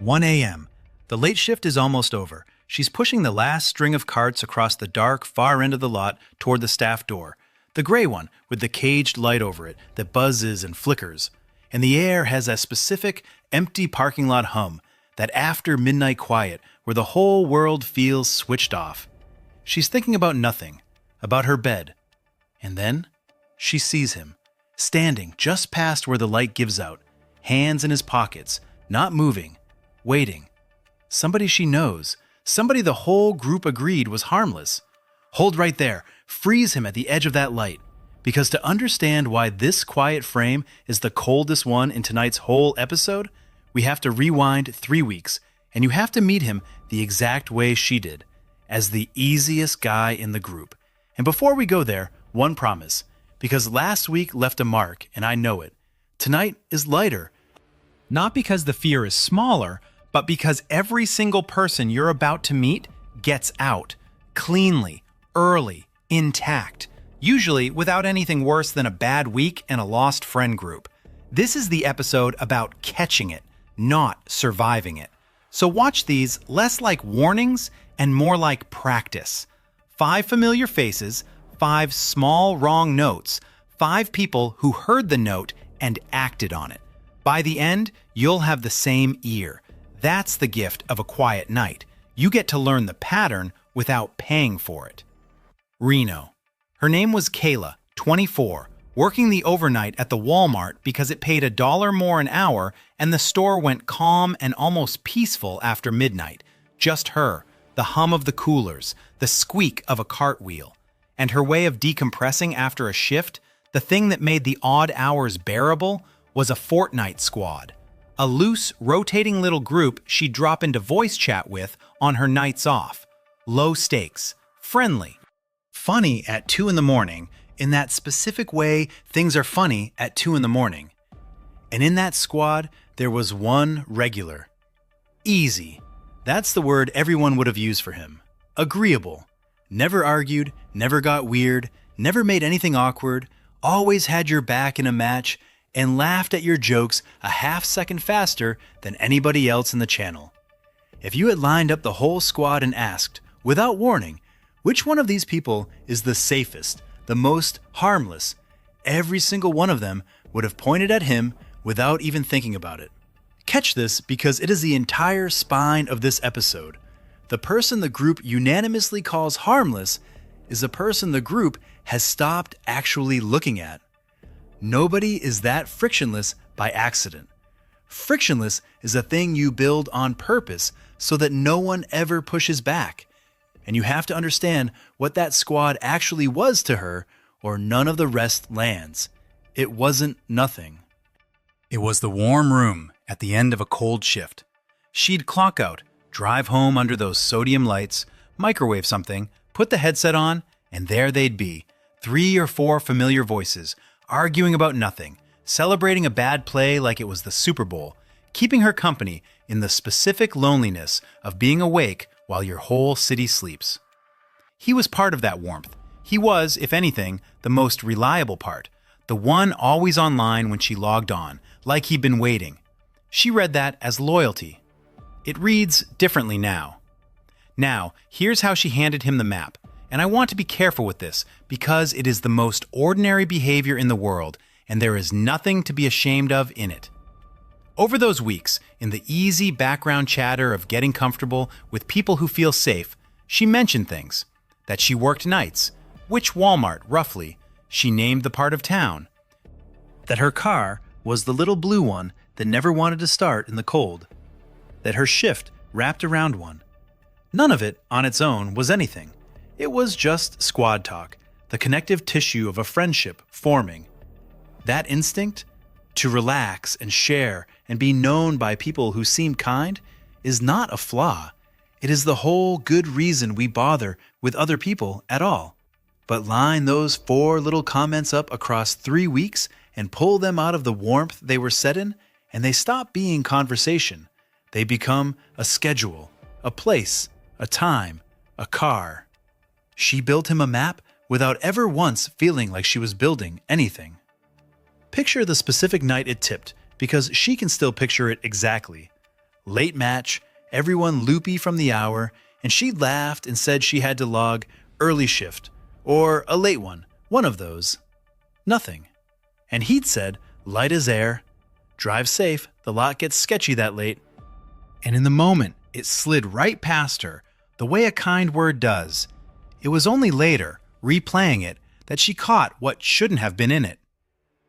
1 a.m. The late shift is almost over. She's pushing the last string of carts across the dark, far end of the lot toward the staff door. The gray one, with the caged light over it that buzzes and flickers. And the air has that specific, empty parking lot hum, that after-midnight quiet where the whole world feels switched off. She's thinking about nothing, about her bed. And then she sees him, standing just past where the light gives out, hands in his pockets, not moving, waiting. Somebody she knows, somebody the whole group agreed was harmless. Hold right there, freeze him at the edge of that light. Because to understand why this quiet frame is the coldest one in tonight's whole episode, we have to rewind 3 weeks, and you have to meet him the exact way she did, as the easiest guy in the group. And before we go there, one promise, because last week left a mark, and I know it. Tonight is lighter. Not because the fear is smaller, but because every single person you're about to meet gets out, cleanly, early, intact, usually without anything worse than a bad week and a lost friend group. This is the episode about catching it, not surviving it. So watch these less like warnings and more like practice. 5 familiar faces, 5 small wrong notes, 5 people who heard the note and acted on it. By the end, you'll have the same ear. That's the gift of a quiet night. You get to learn the pattern without paying for it. Reno. Her name was Kayla, 24, working the overnight at the Walmart because it paid $1 more an hour and the store went calm and almost peaceful after midnight. Just her, the hum of the coolers, the squeak of a cartwheel. And her way of decompressing after a shift, the thing that made the odd hours bearable, was a Fortnite squad. A loose, rotating little group she'd drop into voice chat with on her nights off. Low stakes, friendly, funny at 2 in the morning, in that specific way things are funny at 2 in the morning. And in that squad, there was one regular. Easy. That's the word everyone would have used for him. Agreeable. Never argued, never got weird, never made anything awkward, always had your back in a match, and laughed at your jokes a half-second faster than anybody else in the channel. If you had lined up the whole squad and asked, without warning, which one of these people is the safest, the most harmless, every single one of them would have pointed at him without even thinking about it. Catch this because it is the entire spine of this episode. The person the group unanimously calls harmless is a person the group has stopped actually looking at. Nobody is that frictionless by accident. Frictionless is a thing you build on purpose so that no one ever pushes back. And you have to understand what that squad actually was to her, or none of the rest lands. It wasn't nothing. It was the warm room at the end of a cold shift. She'd clock out, drive home under those sodium lights, microwave something, put the headset on, and there they'd be, 3 or 4 familiar voices, arguing about nothing, celebrating a bad play like it was the Super Bowl, keeping her company in the specific loneliness of being awake while your whole city sleeps. He was part of that warmth. He was, if anything, the most reliable part, the one always online when she logged on, like he'd been waiting. She read that as loyalty. It reads differently now. Now, here's how she handed him the map. And I want to be careful with this because it is the most ordinary behavior in the world, and there is nothing to be ashamed of in it. Over those weeks, in the easy background chatter of getting comfortable with people who feel safe, she mentioned things. That she worked nights, which Walmart, roughly, she named the part of town. That her car was the little blue one that never wanted to start in the cold. That her shift wrapped around one. None of it, on its own, was anything. It was just squad talk, the connective tissue of a friendship forming. That instinct, to relax and share and be known by people who seem kind, is not a flaw. It is the whole good reason we bother with other people at all. But line those 4 little comments up across 3 weeks and pull them out of the warmth they were set in, and they stop being conversation. They become a schedule, a place, a time, a car. She built him a map without ever once feeling like she was building anything. Picture the specific night it tipped, because she can still picture it exactly. Late match, everyone loopy from the hour, and she laughed and said she had to log early shift, or a late one of those. Nothing. And he'd said, light as air, drive safe, the lot gets sketchy that late. And in the moment, it slid right past her, the way a kind word does. It was only later, replaying it, that she caught what shouldn't have been in it.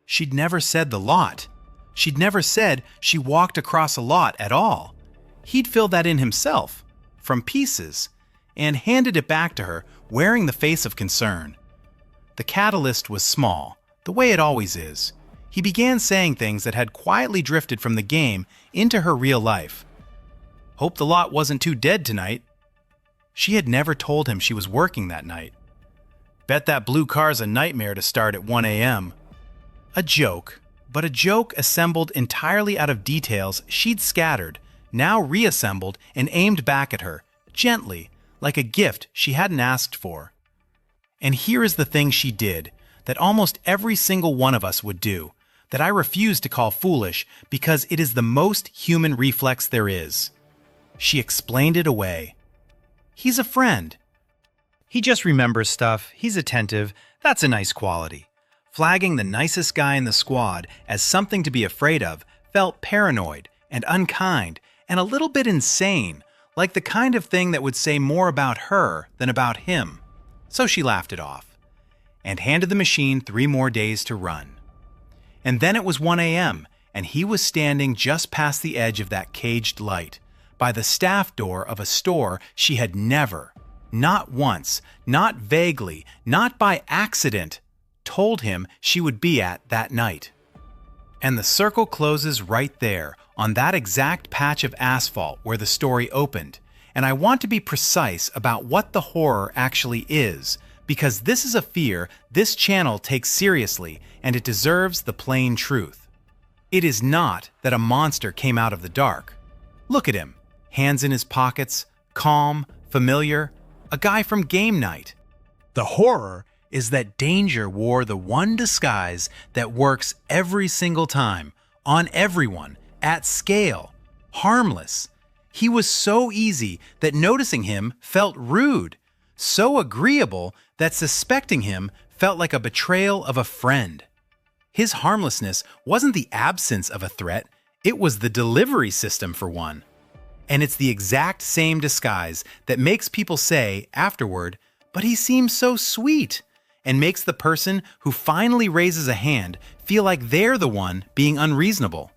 She'd never said the lot. She'd never said she walked across a lot at all. He'd filled that in himself, from pieces, and handed it back to her, wearing the face of concern. The catalyst was small, the way it always is. He began saying things that had quietly drifted from the game into her real life. Hope the lot wasn't too dead tonight. She had never told him she was working that night. Bet that blue car's a nightmare to start at 1 a.m. A joke, but a joke assembled entirely out of details she'd scattered, now reassembled and aimed back at her, gently, like a gift she hadn't asked for. And here is the thing she did, that almost every single one of us would do, that I refuse to call foolish because it is the most human reflex there is. She explained it away. He's a friend. He just remembers stuff, he's attentive, that's a nice quality. Flagging the nicest guy in the squad as something to be afraid of felt paranoid and unkind and a little bit insane, like the kind of thing that would say more about her than about him. So she laughed it off and handed the machine 3 more days to run. And then it was 1 a.m., and he was standing just past the edge of that caged light, by the staff door of a store she had never, not once, not vaguely, not by accident, told him she would be at that night. And the circle closes right there, on that exact patch of asphalt where the story opened. And I want to be precise about what the horror actually is, because this is a fear this channel takes seriously, and it deserves the plain truth. It is not that a monster came out of the dark. Look at him, hands in his pockets, calm, familiar, a guy from game night. The horror is that danger wore the one disguise that works every single time, on everyone, at scale, harmless. He was so easy that noticing him felt rude, so agreeable that suspecting him felt like a betrayal of a friend. His harmlessness wasn't the absence of a threat, it was the delivery system for one. And it's the exact same disguise that makes people say afterward, but he seems so sweet, and makes the person who finally raises a hand feel like they're the one being unreasonable.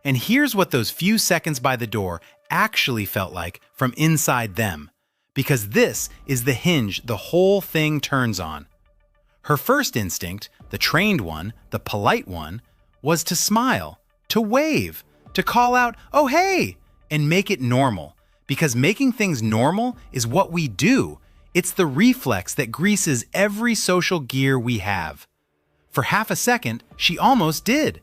And here's what those few seconds by the door actually felt like from inside them, because this is the hinge the whole thing turns on. Her first instinct, the trained one, the polite one, was to smile, to wave, to call out, "Oh hey," and make it normal, because making things normal is what we do. It's the reflex that greases every social gear we have. For half a second, she almost did.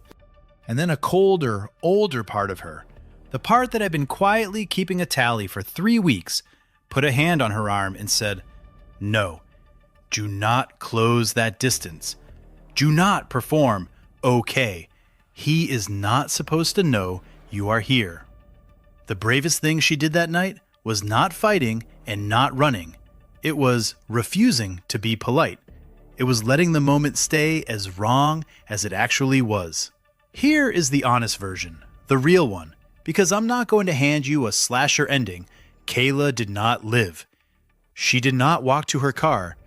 And then a colder, older part of her, the part that had been quietly keeping a tally for 3 weeks, put a hand on her arm and said, "No, do not close that distance. Do not perform okay. He is not supposed to know you are here." The bravest thing she did that night was not fighting and not running. It was refusing to be polite. It was letting the moment stay as wrong as it actually was. Here is the honest version, the real one, because I'm not going to hand you a slasher ending. Kayla did not live. She did not walk to her car.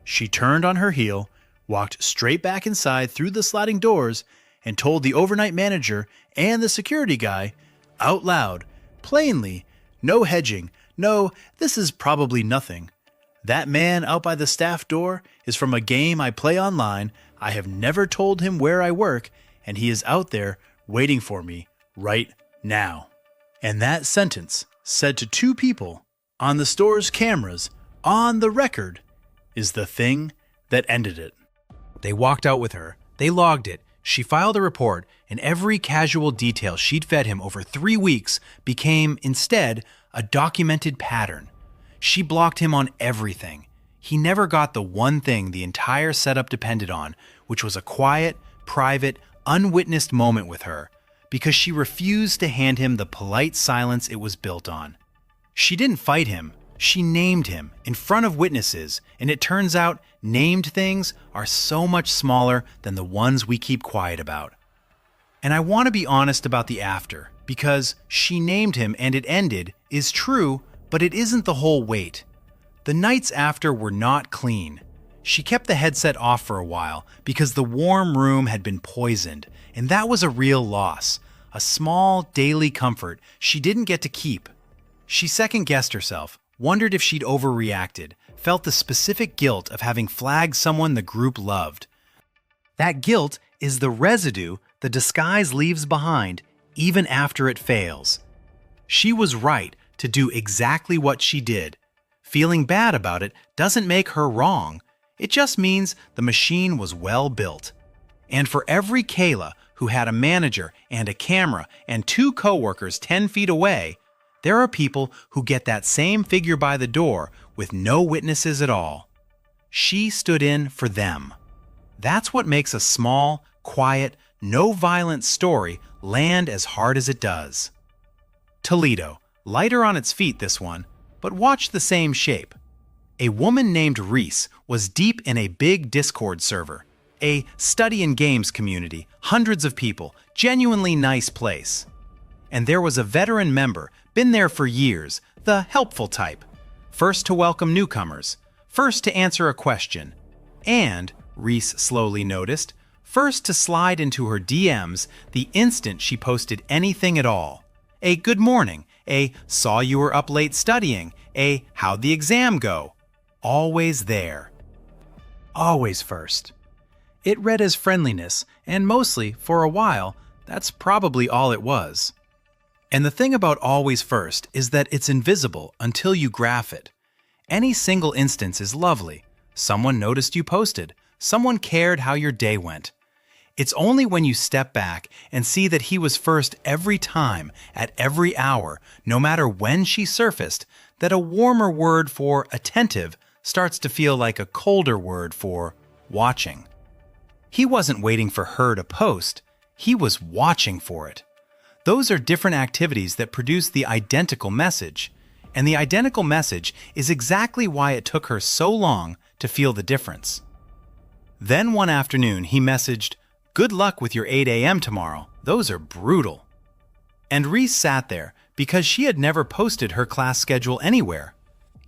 She turned on her heel, walked straight back inside through the sliding doors, and told the overnight manager and the security guy, out loud, plainly, no hedging, no, this is probably nothing. That man out by the staff door is from a game I play online. I have never told him where I work, and he is out there waiting for me right now. And that sentence, said to 2 people, on the store's cameras, on the record, is the thing that ended it. They walked out with her. They logged it. She filed a report, and every casual detail she'd fed him over 3 weeks became, instead, a documented pattern. She blocked him on everything. He never got the one thing the entire setup depended on, which was a quiet, private, unwitnessed moment with her, because she refused to hand him the polite silence it was built on. She didn't fight him, she named him in front of witnesses, and it turns out named things are so much smaller than the ones we keep quiet about. And I want to be honest about the after, because she named him and it ended is true, but it isn't the whole weight. The nights after were not clean. She kept the headset off for a while because the warm room had been poisoned, and that was a real loss, a small daily comfort she didn't get to keep. She second-guessed herself, wondered if she'd overreacted, felt the specific guilt of having flagged someone the group loved. That guilt is the residue the disguise leaves behind even after it fails. She was right to do exactly what she did. Feeling bad about it doesn't make her wrong. It just means the machine was well built. And for every Kayla who had a manager and a camera and 2 coworkers 10 feet away, there are people who get that same figure by the door with no witnesses at all. She stood in for them. That's what makes a small, quiet, no-violence story land as hard as it does. Toledo, lighter on its feet this one, but watch the same shape. A woman named Reese was deep in a big Discord server, a study and games community, hundreds of people, genuinely nice place. And there was a veteran member, been there for years, the helpful type, first to welcome newcomers, first to answer a question, and, Reese slowly noticed, first to slide into her DMs the instant she posted anything at all. A good morning, a saw you were up late studying, a how'd the exam go? Always there. Always first. It read as friendliness, and mostly, for a while, that's probably all it was. And the thing about always first is that it's invisible until you graph it. Any single instance is lovely. Someone noticed you posted. Someone cared how your day went. It's only when you step back and see that he was first every time, at every hour, no matter when she surfaced, that a warmer word for attentive starts to feel like a colder word for watching. He wasn't waiting for her to post. He was watching for it. Those are different activities that produce the identical message. And the identical message is exactly why it took her so long to feel the difference. Then one afternoon, he messaged, "Good luck with your 8 a.m. tomorrow. Those are brutal." And Reese sat there because she had never posted her class schedule anywhere.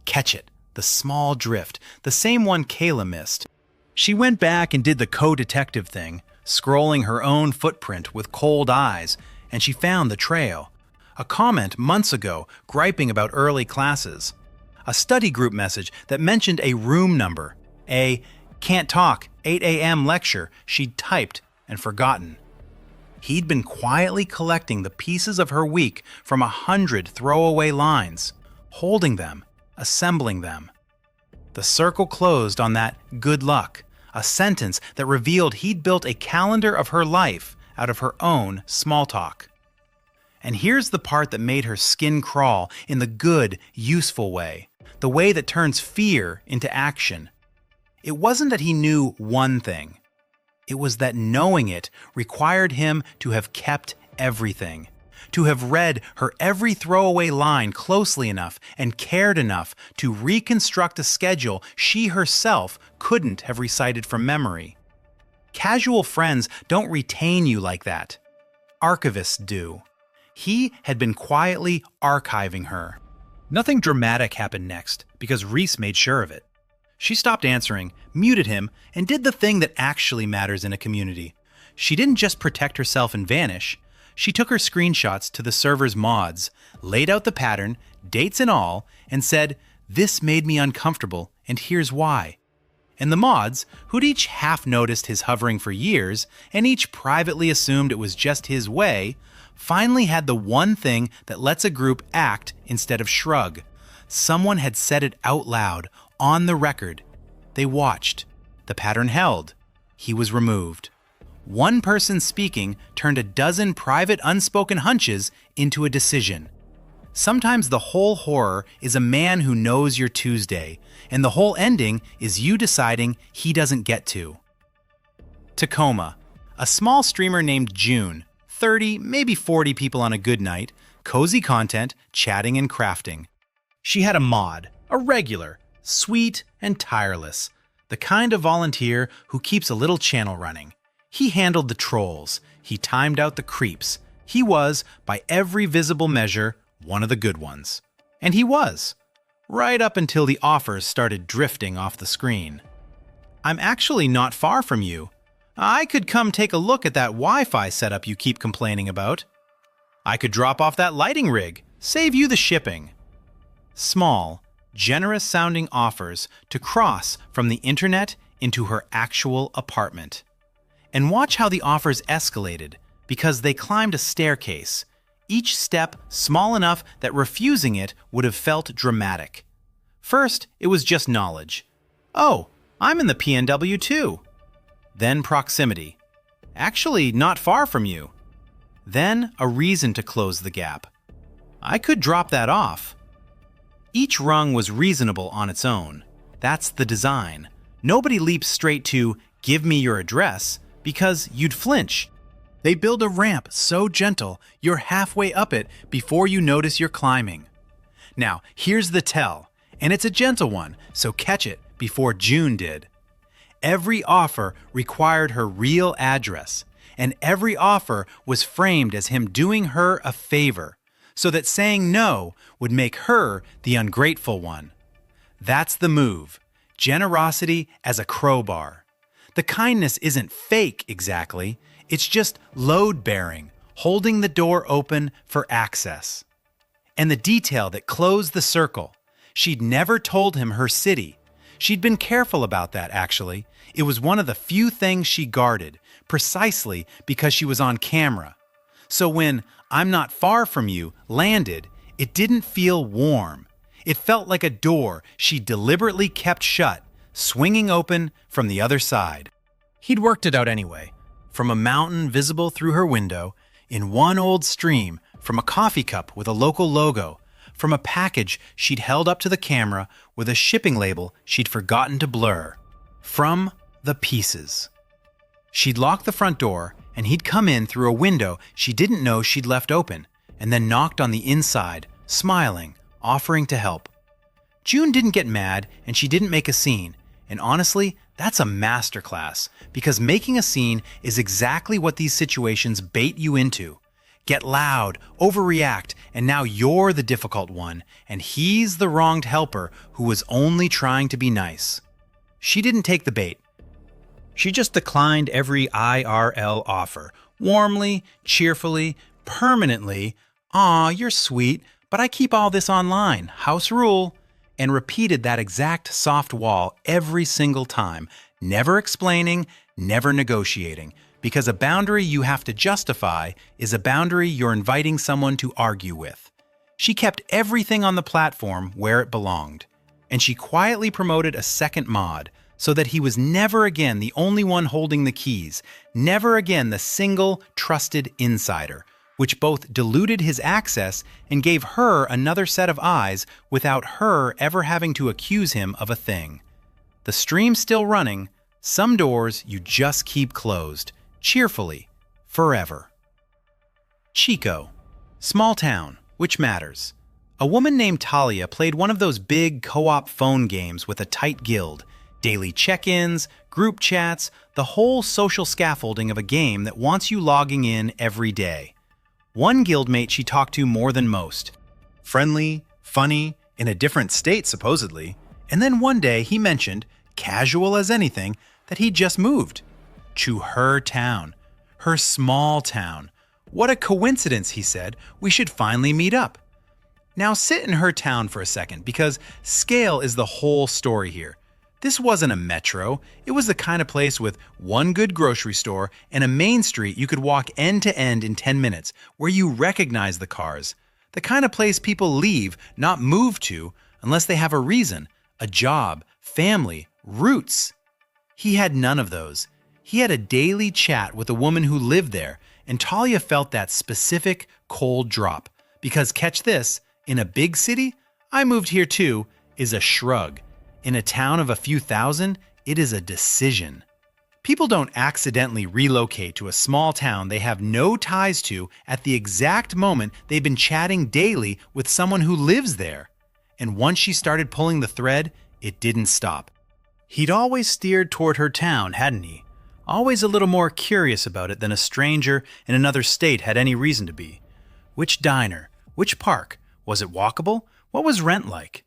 Catch it, the small drift, the same one Kayla missed. She went back and did the co-detective thing, scrolling her own footprint with cold eyes, and she found the trail. A comment months ago griping about early classes. A study group message that mentioned a room number. A "can't talk, 8 a.m. lecture" she'd typed and forgotten. He'd been quietly collecting the pieces of her week from 100 throwaway lines, holding them, assembling them. The circle closed on that "good luck," a sentence that revealed he'd built a calendar of her life out of her own small talk. And here's the part that made her skin crawl in the good, useful way, the way that turns fear into action. It wasn't that he knew one thing. It was that knowing it required him to have kept everything, to have read her every throwaway line closely enough and cared enough to reconstruct a schedule she herself couldn't have recited from memory. Casual friends don't retain you like that. Archivists do. He had been quietly archiving her. Nothing dramatic happened next, because Reese made sure of it. She stopped answering, muted him, and did the thing that actually matters in a community. She didn't just protect herself and vanish. She took her screenshots to the server's mods, laid out the pattern, dates and all, and said, "This made me uncomfortable, and here's why." And the mods, who'd each half noticed his hovering for years, and each privately assumed it was just his way, finally had the one thing that lets a group act instead of shrug. Someone had said it out loud, on the record. They watched. The pattern held. He was removed. One person speaking turned a dozen private unspoken hunches into a decision. Sometimes the whole horror is a man who knows your Tuesday, and the whole ending is you deciding he doesn't get to. Tacoma. A small streamer named June, 30, maybe 40 people on a good night, cozy content, chatting and crafting. She had a mod, a regular, sweet and tireless, the kind of volunteer who keeps a little channel running. He handled the trolls, he timed out the creeps. He was, by every visible measure, one of the good ones. And he was. Right up until the offers started drifting off the screen. I'm actually not far from you. I could come take a look at that Wi-Fi setup you keep complaining about. I could drop off that lighting rig, save you the shipping. Small, generous-sounding offers to cross from the internet into her actual apartment. And watch how the offers escalated, because they climbed a staircase, each step small enough that refusing it would have felt dramatic. First, it was just knowledge. Oh, I'm in the PNW too. Then proximity. Actually, not far from you. Then a reason to close the gap. I could drop that off. Each rung was reasonable on its own. That's the design. Nobody leaps straight to, give me your address, because you'd flinch. They build a ramp so gentle, you're halfway up it before you notice you're climbing. Now, here's the tell, and it's a gentle one, so catch it before June did. Every offer required her real address, and every offer was framed as him doing her a favor, so that saying no would make her the ungrateful one. That's the move. Generosity as a crowbar. The kindness isn't fake exactly, it's just load-bearing, holding the door open for access. And the detail that closed the circle. She'd never told him her city. She'd been careful about that, actually. It was one of the few things she guarded, precisely because she was on camera. So when I'm not far from you landed, it didn't feel warm. It felt like a door she deliberately kept shut, swinging open from the other side. He'd worked it out anyway. From a mountain visible through her window, in one old stream, from a coffee cup with a local logo, from a package she'd held up to the camera with a shipping label she'd forgotten to blur. From the pieces. She'd locked the front door, and he'd come in through a window she didn't know she'd left open, and then knocked on the inside, smiling, offering to help. June didn't get mad, and she didn't make a scene, and honestly, that's a masterclass, because making a scene is exactly what these situations bait you into. Get loud, overreact, and now you're the difficult one, and he's the wronged helper who was only trying to be nice. She didn't take the bait. She just declined every IRL offer, warmly, cheerfully, permanently. "Aw, you're sweet, but I keep all this online, house rule," and repeated that exact soft wall every single time, never explaining, never negotiating, because a boundary you have to justify is a boundary you're inviting someone to argue with. She kept everything on the platform where it belonged, and she quietly promoted a second mod, so that he was never again the only one holding the keys, never again the single, trusted insider, which both diluted his access and gave her another set of eyes without her ever having to accuse him of a thing. The stream's still running. Some doors you just keep closed, cheerfully, forever. Chico. Small town, which matters. A woman named Talia played one of those big co-op phone games with a tight guild. Daily check-ins, group chats, the whole social scaffolding of a game that wants you logging in every day. One guildmate she talked to more than most. Friendly, funny, in a different state supposedly. And then one day he mentioned, casual as anything, that he'd just moved. To her town. Her small town. What a coincidence, he said. We should finally meet up. Now sit in her town for a second, because scale is the whole story here. This wasn't a metro. It was the kind of place with one good grocery store and a main street you could walk end to end in 10 minutes, where you recognize the cars. The kind of place people leave, not move to, unless they have a reason, a job, family, roots. He had none of those. He had a daily chat with a woman who lived there, and Talia felt that specific cold drop. Because catch this, in a big city, I moved here too, is a shrug. In a town of a few thousand, it is a decision. People don't accidentally relocate to a small town they have no ties to at the exact moment they've been chatting daily with someone who lives there. And once she started pulling the thread, it didn't stop. He'd always steered toward her town, hadn't he? Always a little more curious about it than a stranger in another state had any reason to be. Which diner? Which park? Was it walkable? What was rent like?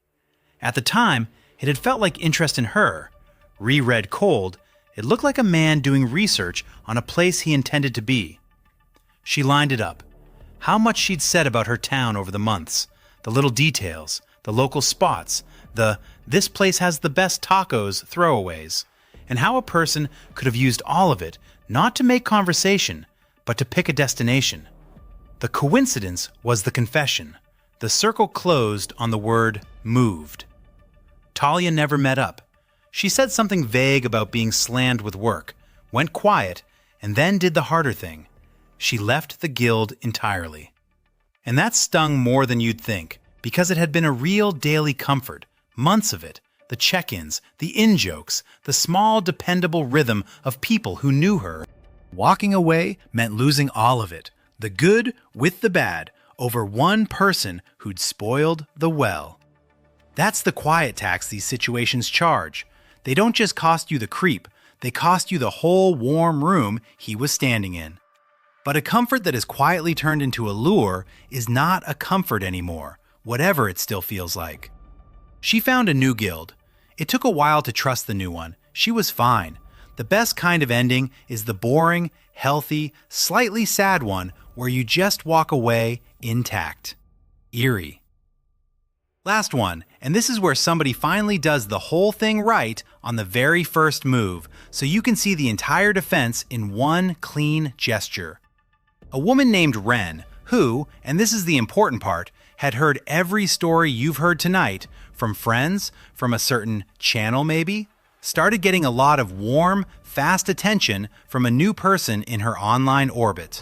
At the time, it had felt like interest in her. Reread cold, it looked like a man doing research on a place he intended to be. She lined it up. How much she'd said about her town over the months. The little details, the local spots, this place has the best tacos throwaways, and how a person could have used all of it not to make conversation, but to pick a destination. The coincidence was the confession. The circle closed on the word moved. Talia never met up. She said something vague about being slammed with work, went quiet, and then did the harder thing. She left the guild entirely. And that stung more than you'd think, because it had been a real daily comfort, months of it, the check-ins, the in-jokes, the small dependable rhythm of people who knew her. Walking away meant losing all of it, the good with the bad, over one person who'd spoiled the well. That's the quiet tax these situations charge. They don't just cost you the creep, they cost you the whole warm room he was standing in. But a comfort that is quietly turned into a lure is not a comfort anymore, whatever it still feels like. She found a new guild. It took a while to trust the new one. She was fine. The best kind of ending is the boring, healthy, slightly sad one where you just walk away intact. Erie. Last one, and this is where somebody finally does the whole thing right on the very first move, so you can see the entire defense in one clean gesture. A woman named Ren, who, and this is the important part, had heard every story you've heard tonight, from friends, from a certain channel maybe, started getting a lot of warm, fast attention from a new person in her online orbit.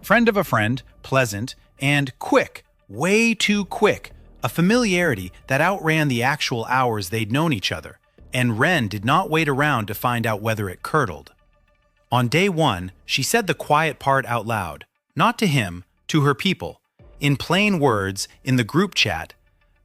Friend of a friend, pleasant, and quick, way too quick, a familiarity that outran the actual hours they'd known each other, and Ren did not wait around to find out whether it curdled. On day one, she said the quiet part out loud, not to him, to her people. In plain words, in the group chat,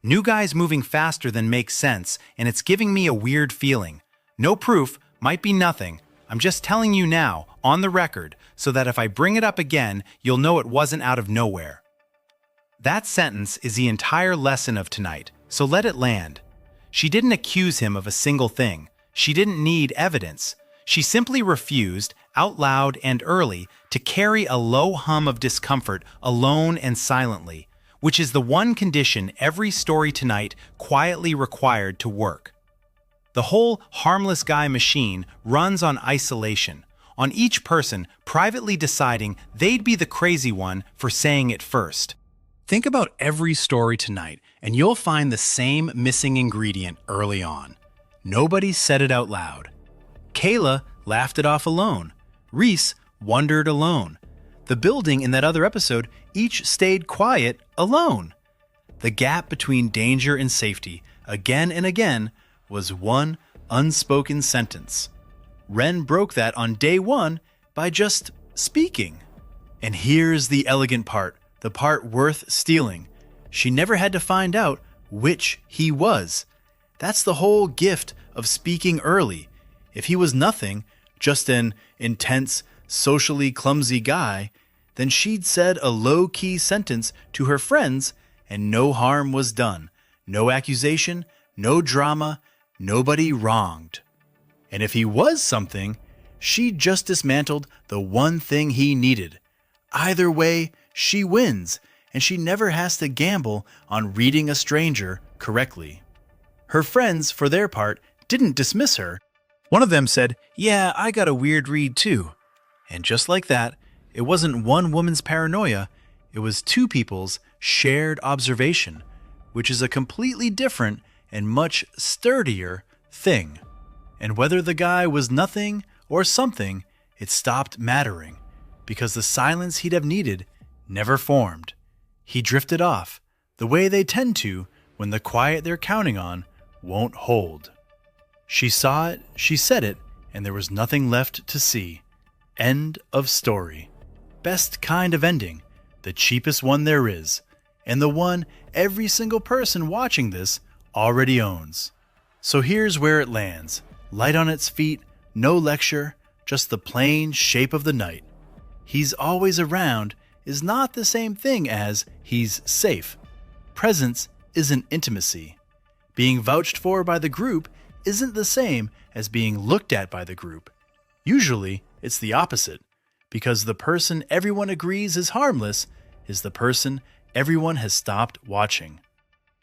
"New guy's moving faster than makes sense, and it's giving me a weird feeling. No proof, might be nothing. I'm just telling you now, on the record, so that if I bring it up again, you'll know it wasn't out of nowhere." That sentence is the entire lesson of tonight, so let it land. She didn't accuse him of a single thing. She didn't need evidence. She simply refused, out loud and early, to carry a low hum of discomfort alone and silently, which is the one condition every story tonight quietly required to work. The whole harmless guy machine runs on isolation, on each person privately deciding they'd be the crazy one for saying it first. Think about every story tonight, and you'll find the same missing ingredient early on. Nobody said it out loud. Kayla laughed it off alone. Reese wondered alone. The building in that other episode each stayed quiet alone. The gap between danger and safety, again and again, was one unspoken sentence. Ren broke that on day one by just speaking. And here's the elegant part. The part worth stealing. She never had to find out which he was. That's the whole gift of speaking early. If he was nothing, just an intense, socially clumsy guy, then she'd said a low-key sentence to her friends and no harm was done. No accusation, no drama, nobody wronged. And if he was something, she'd just dismantled the one thing he needed. Either way, she wins, and she never has to gamble on reading a stranger correctly. Her friends, for their part, didn't dismiss her. One of them said, "Yeah, I got a weird read too." And just like that, it wasn't one woman's paranoia, it was two people's shared observation, which is a completely different and much sturdier thing. And whether the guy was nothing or something, it stopped mattering, because the silence he'd have needed never formed. He drifted off, the way they tend to when the quiet they're counting on won't hold. She saw it, she said it, and there was nothing left to see. End of story. Best kind of ending, the cheapest one there is, and the one every single person watching this already owns. So here's where it lands. Light on its feet, no lecture, just the plain shape of the night. He's always around is not the same thing as he's safe. Presence isn't intimacy. Being vouched for by the group isn't the same as being looked at by the group. Usually, it's the opposite, because the person everyone agrees is harmless is the person everyone has stopped watching.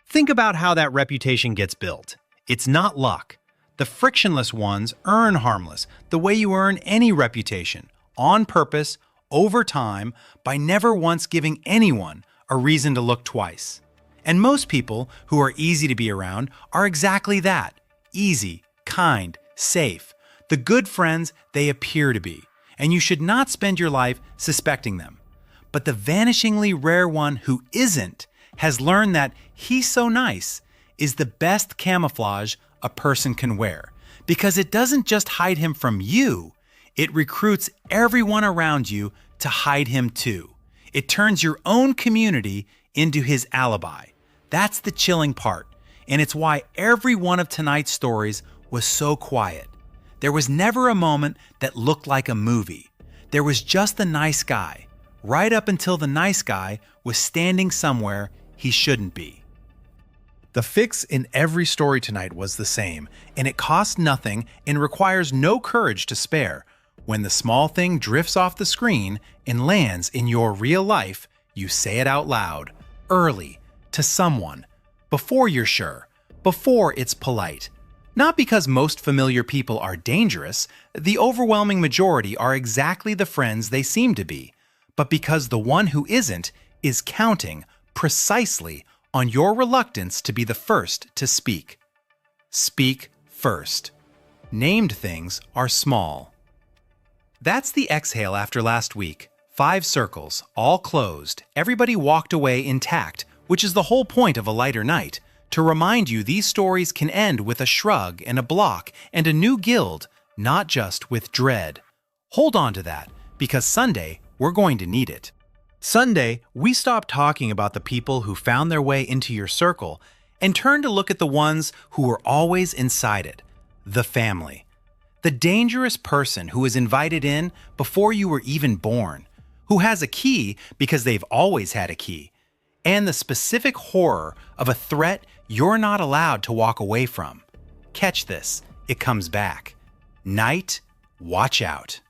Think about how that reputation gets built. It's not luck. The frictionless ones earn harmless the way you earn any reputation, on purpose, over time, by never once giving anyone a reason to look twice. And most people who are easy to be around are exactly that: easy, kind, safe, the good friends they appear to be, and you should not spend your life suspecting them. But the vanishingly rare one who isn't has learned that "he's so nice" is the best camouflage a person can wear, because it doesn't just hide him from you, it recruits everyone around you to hide him too. It turns your own community into his alibi. That's the chilling part, and it's why every one of tonight's stories was so quiet. There was never a moment that looked like a movie. There was just the nice guy, right up until the nice guy was standing somewhere he shouldn't be. The fix in every story tonight was the same, and it costs nothing and requires no courage to spare. When the small thing drifts off the screen and lands in your real life, you say it out loud, early, to someone, before you're sure, before it's polite. Not because most familiar people are dangerous, the overwhelming majority are exactly the friends they seem to be, but because the one who isn't is counting precisely on your reluctance to be the first to speak. Speak first. Named things are small. That's the exhale after last week. 5 circles, all closed, everybody walked away intact, which is the whole point of a lighter night, to remind you these stories can end with a shrug and a block and a new guild, not just with dread. Hold on to that, because Sunday, we're going to need it. Sunday, we stop talking about the people who found their way into your circle and turn to look at the ones who were always inside it, the family. The dangerous person who was invited in before you were even born, who has a key because they've always had a key, and the specific horror of a threat you're not allowed to walk away from. Catch this, it comes back. Night, watch out.